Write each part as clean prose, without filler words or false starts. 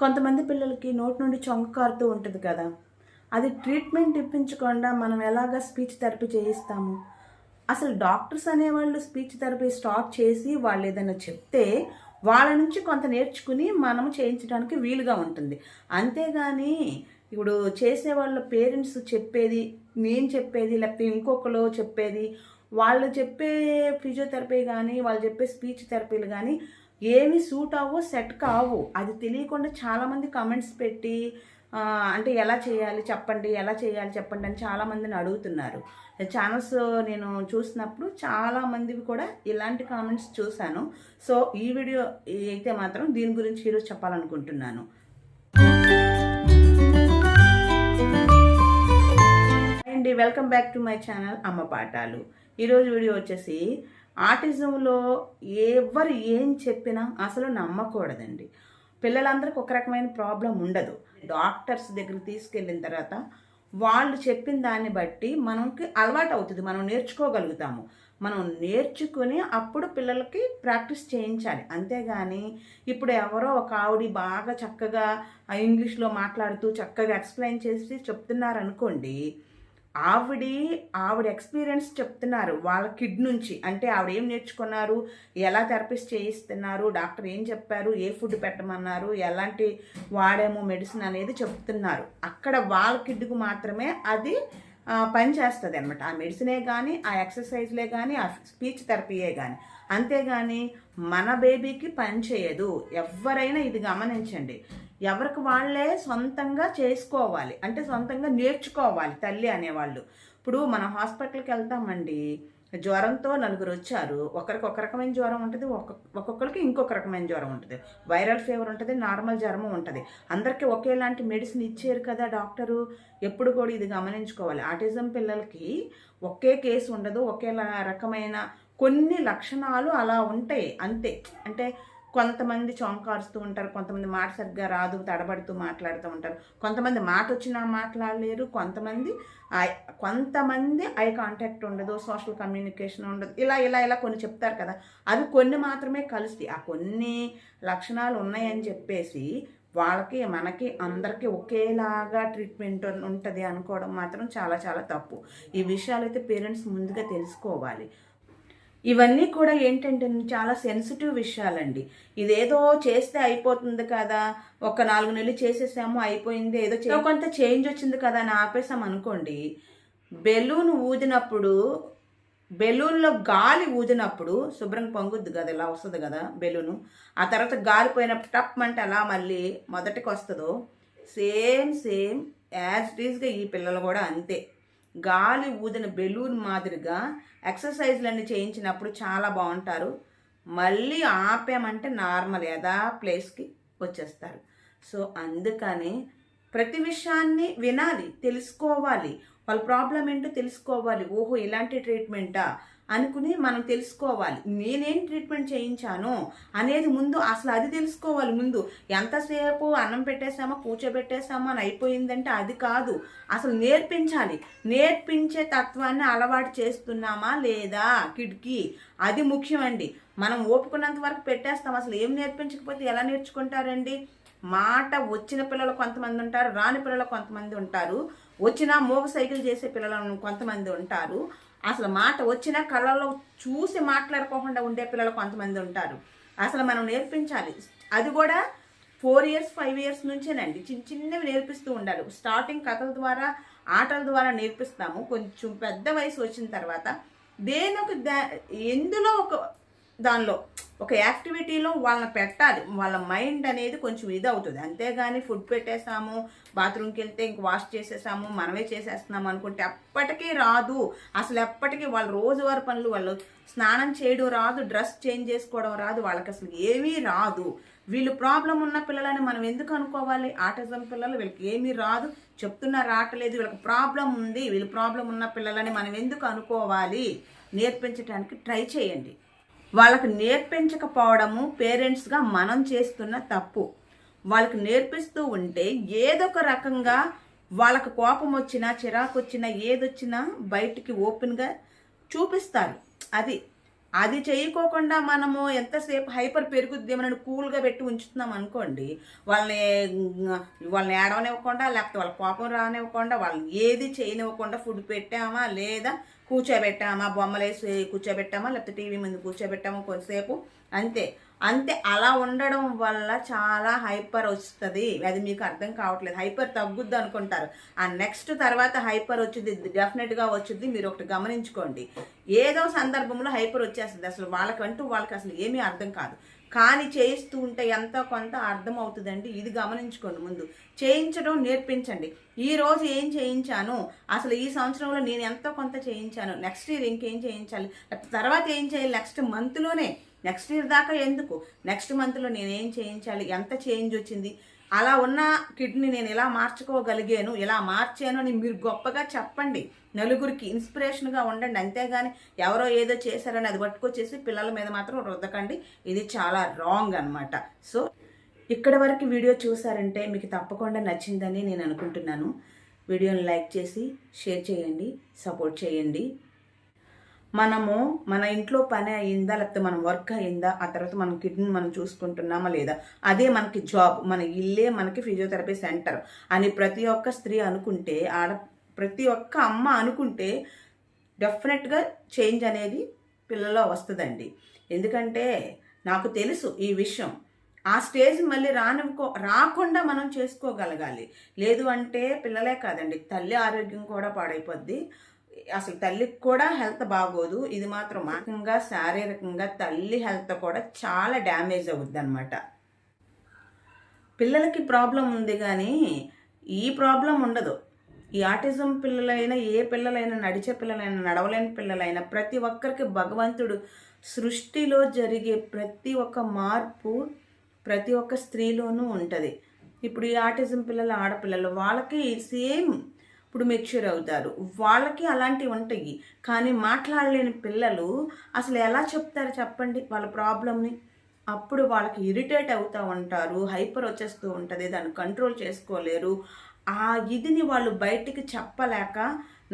కొంతమంది పిల్లలకి నోటి నుండి చొంగ కారుతూ ఉంటుంది కదా, అది ట్రీట్మెంట్ ఇప్పించకుండా మనం ఎలాగ స్పీచ్ థెరపీ చేయిస్తాము? అసలు డాక్టర్స్ అనేవాళ్ళు స్పీచ్ థెరపీ స్టార్ట్ చేసి వాళ్ళు ఏదైనా చెప్తే వాళ్ళ నుంచి కొంత నేర్చుకుని మనము చేయించడానికి వీలుగా ఉంటుంది. అంతేగాని ఇప్పుడు చేసేవాళ్ళ పేరెంట్స్ చెప్పేది, నేను చెప్పేది, లేకపోతే ఇంకొకరు చెప్పేది, వాళ్ళు చెప్పే ఫిజియోథెరపీ కానీ వాళ్ళు చెప్పే స్పీచ్ థెరపీలు కానీ ఏమి సూట్ అవ్వో, సెట్ కావు. అది తెలియకుండా చాలామంది కమెంట్స్ పెట్టి అంటే ఎలా చేయాలి చెప్పండి, ఎలా చేయాలి చెప్పండి అని చాలామందిని అడుగుతున్నారు. ఛానల్స్ నేను చూసినప్పుడు చాలామందివి కూడా ఇలాంటి కామెంట్స్ చూశాను. సో ఈ వీడియో అయితే మాత్రం దీని గురించి ఈరోజు చెప్పాలనుకుంటున్నాను. అండి, welcome back to my channel అమ్మ పాఠాలు. ఈరోజు వీడియో వచ్చేసి ఆటిజంలో ఎవరు ఏం చెప్పినా అసలు నమ్మకూడదండి. పిల్లలందరికీ ఒక రకమైన ప్రాబ్లం ఉండదు. డాక్టర్స్ దగ్గరికి తీసుకెళ్ళిన తర్వాత వాళ్ళు చెప్పిన దాన్ని బట్టి మనకి అలవాటు అవుతుంది, మనం నేర్చుకోగలుగుతాము. మనం నేర్చుకుని అప్పుడు పిల్లలకి ప్రాక్టీస్ చేయించాలి. అంతేగాని ఇప్పుడు ఎవరో ఒక ఆవిడ బాగా చక్కగా ఇంగ్లీష్లో మాట్లాడుతూ చక్కగా ఎక్స్ప్లెయిన్ చేసి చెప్తున్నారనుకోండి, ఆవిడ ఎక్స్పీరియన్స్ చెప్తున్నారు వాళ్ళ కిడ్ నుంచి. అంటే ఆవిడ ఏం నేర్చుకున్నారు, ఎలా థెరపిస్ట్ చేయిస్తున్నారు, డాక్టర్ ఏం చెప్పారు, ఏ ఫుడ్ పెట్టమన్నారు, ఎలాంటి వాడేమో మెడిసిన్ అనేది చెప్తున్నారు. అక్కడ వాళ్ళ కిడ్కు మాత్రమే అది పని చేస్తుంది అనమాట. ఆ మెడిసినే కానీ, ఆ ఎక్సర్సైజ్లే కానీ, ఆ స్పీచ్ థెరపీయే కానీ. అంతేగాని మన బేబీకి పని చేయదు. ఎవరైనా ఇది గమనించండి. ఎవరికి వాళ్ళే సొంతంగా చేసుకోవాలి, అంటే సొంతంగా నేర్చుకోవాలి తల్లి అనేవాళ్ళు. ఇప్పుడు మనం హాస్పిటల్కి వెళ్తామండి, జ్వరంతో నలుగురు వచ్చారు. ఒకరికి ఒక రకమైన జ్వరం ఉంటుంది, ఒక్కొక్కరికి ఇంకొక రకమైన జ్వరం ఉంటుంది. వైరల్ ఫీవర్ ఉంటుంది, నార్మల్ జ్వరము ఉంటుంది. అందరికీ ఒకేలాంటి మెడిసిన్ ఇచ్చారు కదా డాక్టరు. ఎప్పుడు కూడా ఇది గమనించుకోవాలి. ఆటిజం పిల్లలకి ఒకే కేసు ఉండదు, ఒకేలా రకమైన కొన్ని లక్షణాలు అలా ఉంటాయి అంతే. అంటే కొంతమంది చొంకారుస్తూ ఉంటారు, కొంతమంది మాట సరిగ్గా రాదు, తడబడుతూ మాట్లాడుతూ ఉంటారు, కొంతమంది మాట వచ్చినా మాట్లాడలేరు, కొంతమంది ఐ కాంటాక్ట్ ఉండదు, సోషల్ కమ్యూనికేషన్ ఉండదు. ఇలా కొన్ని చెప్తారు కదా, అవి కొన్ని మాత్రమే కలుస్తాయి. ఆ కొన్ని లక్షణాలు ఉన్నాయని చెప్పేసి వాళ్ళకి మనకి అందరికీ ఒకేలాగా ట్రీట్మెంట్ ఉంటుంది అనుకోవడం మాత్రం చాలా చాలా తప్పు. ఈ విషయాలు అయితే పేరెంట్స్ ముందుగా తెలుసుకోవాలి. ఇవన్నీ కూడా ఏంటంటే చాలా సెన్సిటివ్ విషయాలండి. ఇదేదో చేస్తే అయిపోతుంది కదా, ఒక 4 నెలలు చేసేసాము అయిపోయింది, ఏదో కొంత చేంజ్ వచ్చింది కదా అని ఆపేసాం అనుకోండి. బెలూన్లో గాలి ఊదినప్పుడు శుభ్రంగా పొంగుద్ది కదా, ఇలా వస్తుంది కదా బెలూను. ఆ తర్వాత గాలి పోయినప్పుడు టప్ అంటే అలా మళ్ళీ మొదటికి వస్తుందో, సేమ్ యాజ్ ఇట్ ఈస్గా ఈ పిల్లలు కూడా అంతే. గాలి ఊదిన బెలూన్ మాదిరిగా ఎక్సర్సైజ్లన్నీ చేయించినప్పుడు చాలా బాగుంటారు. మళ్ళీ ఆపామంటే నార్మల్ యథా ప్లేస్కి వచ్చేస్తారు. సో అందుకని ప్రతి విషయాన్ని వినాలి, తెలుసుకోవాలి, వాళ్ళ ప్రాబ్లం ఏంటో తెలుసుకోవాలి. ఓహో ఇలాంటి ట్రీట్మెంటా అనుకుని మనం తెలుసుకోవాలి. నేనేం ట్రీట్మెంట్ చేయించాను అనేది ముందు అసలు అది తెలుసుకోవాలి. ముందు ఎంతసేపు అన్నం పెట్టేసామా, కూర్చోబెట్టేసామా అని అయిపోయిందంటే అది కాదు. అసలు నేర్పించాలి. నేర్పించే తత్వాన్ని అలవాటు చేస్తున్నామా లేదా కిడ్కి, అది ముఖ్యమండి. మనం ఓపుకున్నంత వరకు పెట్టేస్తాం. అసలు ఏం నేర్పించకపోతే ఎలా నేర్చుకుంటారండి? మాట వచ్చిన పిల్లలు కొంతమంది ఉంటారు, రాని పిల్లలు కొంతమంది ఉంటారు, వచ్చినా మోగ సైకిల్ చేసే పిల్లలు కొంతమంది ఉంటారు, అసలు మాట వచ్చినా కళ్ళల్లో చూసి మాట్లాడుకోకుండా ఉండే పిల్లలు కొంతమంది ఉంటారు. అసలు మనం నేర్పించాలి. అది కూడా 4 years 5 years నుంచేనండి చిన్నవి నేర్పిస్తూ ఉండాలి. స్టార్టింగ్ కథల ద్వారా ఆటల ద్వారా నేర్పిస్తాము. కొంచెం పెద్ద వయసు వచ్చిన తర్వాత ఎందులో దానిలో ఒక యాక్టివిటీలో వాళ్ళని పెట్టాలి. వాళ్ళ మైండ్ అనేది కొంచెం ఇది అవుతుంది. అంతేగాని ఫుడ్ పెట్టేసాము, బాత్రూమ్కి వెళ్తే ఇంక వాష్ చేసేసాము, మనమే చేసేస్తున్నాము అనుకుంటే ఎప్పటికీ రాదు. అసలు ఎప్పటికీ వాళ్ళ రోజువారి పనులు, వాళ్ళు స్నానం చేయడం రాదు, డ్రెస్ చేంజ్ చేసుకోవడం రాదు, వాళ్ళకి అసలు ఏమీ రాదు. వీళ్ళు ప్రాబ్లం ఉన్న పిల్లలని మనం ఎందుకు అనుకోవాలి? ఆటిజం పిల్లలు వీళ్ళకి ఏమీ రాదు, చెప్తున్నా రావట్లేదు, వీళ్ళకి ప్రాబ్లం ఉంది, వీళ్ళు ప్రాబ్లం ఉన్న పిల్లలని మనం ఎందుకు అనుకోవాలి? నేర్పించడానికి ట్రై చేయండి. వాళ్ళకి నేర్పించకపోవడము పేరెంట్స్గా మనం చేస్తున్న తప్పు. వాళ్ళకి నేర్పిస్తూ ఉంటే ఏదో ఒక రకంగా వాళ్ళకి కోపం వచ్చినా, చిరాకు వచ్చినా, ఏదొచ్చినా బయటికి ఓపెన్గా చూపిస్తారు. అది అది చేయకోకుండా మనము ఎంతసేపు హైపర్ పెరుగుద్దేమని కూల్గా పెట్టి ఉంచుతున్నాం అనుకోండి, వాళ్ళని ఏడవనివ్వకుండా, లేకపోతే వాళ్ళ కోపం రానివ్వకుండా, వాళ్ళని ఏది చేయనివ్వకుండా ఫుడ్ పెట్టామా లేదా కూర్చోబెట్టామా, బొమ్మలేసి కూర్చోబెట్టామా, లేకపోతే టీవీ ముందు కూర్చోబెట్టామా కొంతసేపు, అంతే అంతే. అలా ఉండడం వల్ల చాలా హైపర్ వస్తుంది. అది మీకు అర్థం కావట్లేదు. హైపర్ తగ్గుద్ది అనుకుంటారు, ఆ నెక్స్ట్ తర్వాత హైపర్ వచ్చింది, డెఫినెట్గా వచ్చింది. మీరు ఒకటి గమనించుకోండి, ఏదో సందర్భంలో హైపర్ వచ్చేస్తుంది. అసలు వాళ్ళకి అసలు ఏమీ అర్థం కాదు, కానీ చేయిస్తూ ఉంటే ఎంతో కొంత అర్థం అవుతుందండి. ఇది గమనించుకోండి. ముందు చేయించడం నేర్పించండి. ఈరోజు ఏం చేయించాను, అసలు ఈ సంవత్సరంలో నేను ఎంతో కొంత చేయించాను, నెక్స్ట్ ఇయర్ ఇంకేం చేయించాలి, తర్వాత ఏం చేయాలి, నెక్స్ట్ మంత్లోనే, నెక్స్ట్ ఇయర్ దాకా ఎందుకు, నెక్స్ట్ మంత్లో నేనేం చేయించాలి, ఎంత చేంజ్ వచ్చింది, అలా ఉన్న కిడ్నీ నేను ఇలా మార్చుకోగలిగాను, ఇలా మార్చాను అని మీరు గొప్పగా చెప్పండి. నలుగురికి ఇన్స్పిరేషన్గా ఉండండి. అంతేగాని ఎవరో ఏదో చేశారని అది పట్టుకొచ్చేసి పిల్లల మీద మాత్రం రుద్దకండి. ఇది చాలా రాంగ్ అనమాట. సో ఇక్కడ వరకు వీడియో చూసారంటే మీకు తప్పకుండా నచ్చిందని నేను అనుకుంటున్నాను. వీడియోని లైక్ చేసి షేర్ చేయండి, సపోర్ట్ చేయండి. మనము మన ఇంట్లో పని అయిందా, లేకపోతే మన వర్క్ అయిందా, ఆ తర్వాత మన కిడ్నీని మనం చూసుకుంటున్నామా లేదా, అదే మనకి జాబ్, మన ఇల్లే మనకి ఫిజియోథెరపీ సెంటర్ అని ప్రతి ఒక్క స్త్రీ అనుకుంటే, ప్రతి ఒక్క అమ్మ అనుకుంటే డెఫినెట్గా చేంజ్ అనేది పిల్లలో వస్తుందండి. ఎందుకంటే నాకు తెలుసు ఈ విషయం. ఆ స్టేజ్ మళ్ళీ రాకుండా మనం చేసుకోగలగాలి. లేదు అంటే పిల్లలే కాదండి, తల్లి ఆరోగ్యం కూడా పాడైపోద్ది. అసలు తల్లికి కూడా హెల్త్ బాగోదు. ఇది మాత్రం మానసికంగా, శారీరకంగా తల్లి హెల్త్ కూడా చాలా డ్యామేజ్ అవుద్ది అనమాట. పిల్లలకి ప్రాబ్లం ఉంది కానీ ఈ ప్రాబ్లం ఉండదు. ఈ ఆటిజం పిల్లలైనా, ఏ పిల్లలైనా, నడిచే పిల్లలైనా, నడవలేని పిల్లలైనా, ప్రతి ఒక్కరికి భగవంతుడు సృష్టిలో జరిగే ప్రతి ఒక్క మార్పు ప్రతి ఒక్క స్త్రీలోనూ ఉంటుంది. ఇప్పుడు ఈ ఆటిజం పిల్లలు, ఆడపిల్లలు, వాళ్ళకి సేమ్ ఇప్పుడు మెచ్యూర్ అవుతారు, వాళ్ళకి అలాంటివి ఉంటాయి. కానీ మాట్లాడలేని పిల్లలు అసలు ఎలా చెప్తారు చెప్పండి వాళ్ళ ప్రాబ్లమ్ని? అప్పుడు వాళ్ళకి ఇరిటేట్ అవుతూ ఉంటారు, హైపర్ వచ్చేస్తూ ఉంటుంది, దాన్ని కంట్రోల్ చేసుకోలేరు. ఆ ఇదిని వాళ్ళు బయటికి చెప్పలేక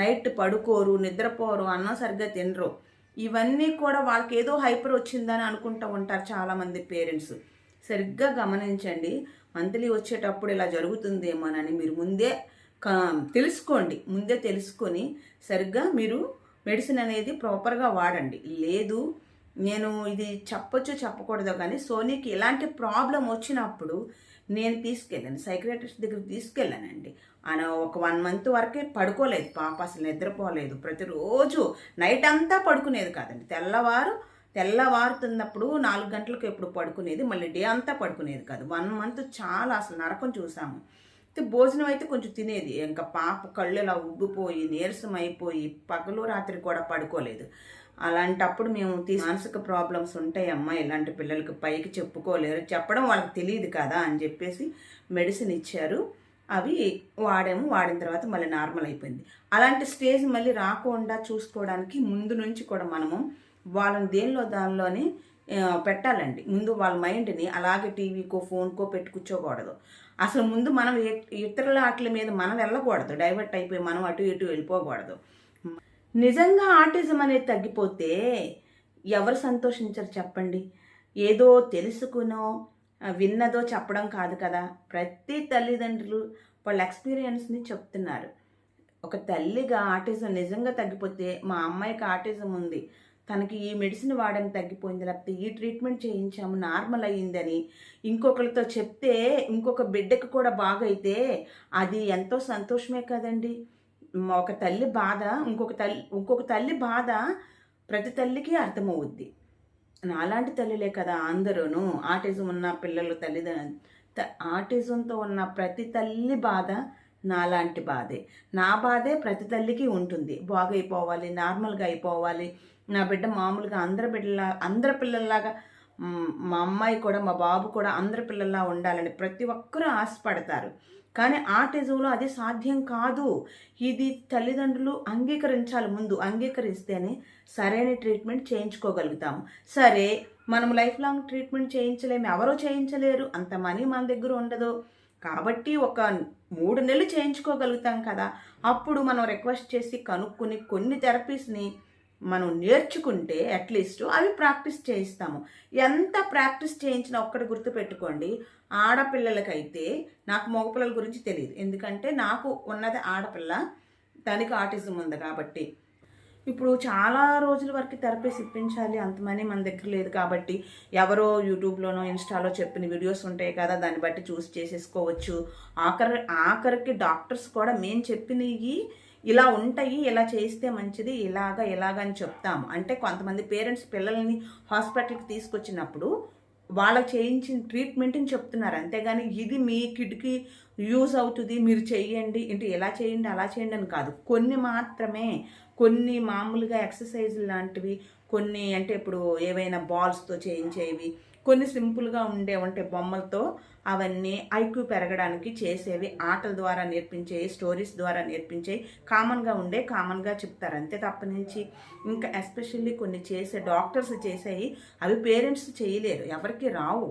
నైట్ పడుకోరు, నిద్రపోరు, అన్నం సరిగ్గా తినరు. ఇవన్నీ కూడా వాళ్ళకి ఏదో హైపర్ వచ్చిందని అనుకుంటూ ఉంటారు చాలామంది పేరెంట్స్. సరిగ్గా గమనించండి, మంత్లీ వచ్చేటప్పుడు ఇలా జరుగుతుందేమోనని మీరు ముందే తెలుసుకోండి. ముందే తెలుసుకొని సరిగ్గా మీరు మెడిసిన్ అనేది ప్రాపర్గా వాడండి. లేదు నేను ఇది చెప్పొచ్చు చెప్పకూడదు కానీ సోనీకి ఇలాంటి ప్రాబ్లం వచ్చినప్పుడు నేను తీసుకెళ్ళాను, సైకియాట్రిస్ట్ దగ్గరికి తీసుకెళ్ళానండి. ఆయన ఒక 1 month వరకే పడుకోలేదు పాప, అసలు నిద్రపోలేదు. ప్రతిరోజు నైట్ అంతా పడుకునేది కాదండి, తెల్లవారుతున్నప్పుడు 4 గంటలకు ఎప్పుడు పడుకునేది, మళ్ళీ డే అంతా పడుకునేది కాదు. 1 month చాలా అసలు నరకం చూసాము. భోజనం అయితే కొంచెం తినేది, ఇంకా పాప కళ్ళు ఇలా ఉబ్బిపోయి నీరసం అయిపోయి పగలు రాత్రి కూడా పడుకోలేదు. అలాంటప్పుడు మేము మానసిక ప్రాబ్లమ్స్ ఉంటాయమ్మా, ఇలాంటి పిల్లలకి పైకి చెప్పుకోలేరు, చెప్పడం వాళ్ళకి తెలియదు కదా అని చెప్పేసి మెడిసిన్ ఇచ్చారు. అవి వాడిన తర్వాత మళ్ళీ నార్మల్ అయిపోయింది. అలాంటి స్టేజ్ మళ్ళీ రాకుండా చూసుకోవడానికి ముందు నుంచి కూడా మనము వాళ్ళని దానిలోని పెట్టాలండి. ముందు వాళ్ళ మైండ్ని అలాగే టీవీకో ఫోన్కో పెట్టి కూర్చోకూడదు. అసలు ముందు మనం ఇతరుల వాటి మీద మనం వెళ్ళకూడదు, డైవర్ట్ అయిపోయి మనం అటు ఇటు వెళ్ళిపోకూడదు. నిజంగా ఆటిజం అనేది తగ్గిపోతే ఎవరు సంతోషించరు చెప్పండి? ఏదో తెలుసుకునో విన్నదో చెప్పడం కాదు కదా. ప్రతి తల్లిదండ్రులు వాళ్ళ ఎక్స్పీరియన్స్ని చెప్తున్నారు. ఒక తల్లిగా ఆటిజం నిజంగా తగ్గిపోతే, మా అమ్మాయికి ఆటిజం ఉంది, తనకి ఈ మెడిసిన్ వాడని తగ్గిపోయింది, లేకపోతే ఈ ట్రీట్మెంట్ చేయించాము నార్మల్ అయ్యిందని ఇంకొకరితో చెప్తే, ఇంకొక బిడ్డకు కూడా బాగైతే అది ఎంతో సంతోషమే కదండి. ఒక తల్లి బాధ ఇంకొక తల్లి బాధ ప్రతి తల్లికి అర్థమవుద్ది. నాలాంటి తల్లిలే కదా అందరూను. ఆటిజం ఉన్న పిల్లలు ఆటిజంతో ఉన్న ప్రతి తల్లి బాధ నాలాంటి బాధే. నా బాధే ప్రతి తల్లికి ఉంటుంది. బాగైపోవాలి, నార్మల్గా అయిపోవాలి, నా బిడ్డ మామూలుగా అందరి పిల్లల్లాగా, మా అమ్మాయి కూడా మా బాబు కూడా అందరి పిల్లల్లా ఉండాలని ప్రతి ఒక్కరూ ఆశపడతారు. కానీ ఆటిజంలో అది సాధ్యం కాదు. ఇది తల్లిదండ్రులు అంగీకరించాలి. ముందు అంగీకరిస్తేనే సరైన ట్రీట్మెంట్ చేయించుకోగలుగుతాము. సరే, మనం లైఫ్ లాంగ్ ట్రీట్మెంట్ చేయించలేము, ఎవరో చేయించలేరు, అంత మనీ మన దగ్గర ఉండదు. కాబట్టి ఒక 3 నెలలు చేయించుకోగలుగుతాం కదా. అప్పుడు మనం రిక్వెస్ట్ చేసి కనుక్కొని కొన్ని థెరపీస్ని మనం నేర్చుకుంటే అట్లీస్ట్ అవి ప్రాక్టీస్ చేయిస్తాము. ఎంత ప్రాక్టీస్ చేయించినా ఒక్కటి గుర్తుపెట్టుకోండి, ఆడపిల్లలకైతే, నాకు మగపిల్లల గురించి తెలియదు, ఎందుకంటే నాకు ఉన్నది ఆడపిల్ల, తనకి ఆటిజం ఉంది కాబట్టి. ఇప్పుడు చాలా రోజుల వరకు థెరపీస్ ఇప్పించాలి, అంత మనీ మన దగ్గర లేదు కాబట్టి ఎవరో యూట్యూబ్లోనో ఇన్స్టాలో చెప్పిన వీడియోస్ ఉంటాయి కదా, దాన్ని బట్టి చూసి చేసేసుకోవచ్చు. ఆఖరికి డాక్టర్స్ కూడా మేము చెప్పినవి ఇలా ఉంటాయి, ఇలా చేస్తే మంచిది, ఇలాగని చెప్తాము. అంటే కొంతమంది పేరెంట్స్ పిల్లల్ని హాస్పిటల్కి తీసుకొచ్చినప్పుడు వాళ్ళకి చేయించిన ట్రీట్మెంట్ని చెప్తున్నారు, అంతేగాని ఇది మీ కిడ్కి యూజ్ అవుతుంది మీరు చెయ్యండి, ఏంటి ఎలా చేయండి అలా చేయండి అని కాదు. కొన్ని మాత్రమే, కొన్ని మామూలుగా ఎక్సర్సైజ్ లాంటివి, కొన్ని అంటే ఇప్పుడు ఏవైనా బాల్స్తో చేయించేవి, కొన్ని సింపుల్గా ఉంటే బొమ్మలతో, అవన్నీ ఐక్యూ పెరగడానికి చేసేవి, ఆటల ద్వారా నేర్పించేవి, స్టోరీస్ ద్వారా నేర్పించేవి, కామన్గా చెప్తారు అంతే తప్పనించి. ఇంకా ఎస్పెషల్లీ కొన్ని చేసే డాక్టర్స్ చేసేవి అవి పేరెంట్స్ చేయలేరు, ఎవరికి రావు.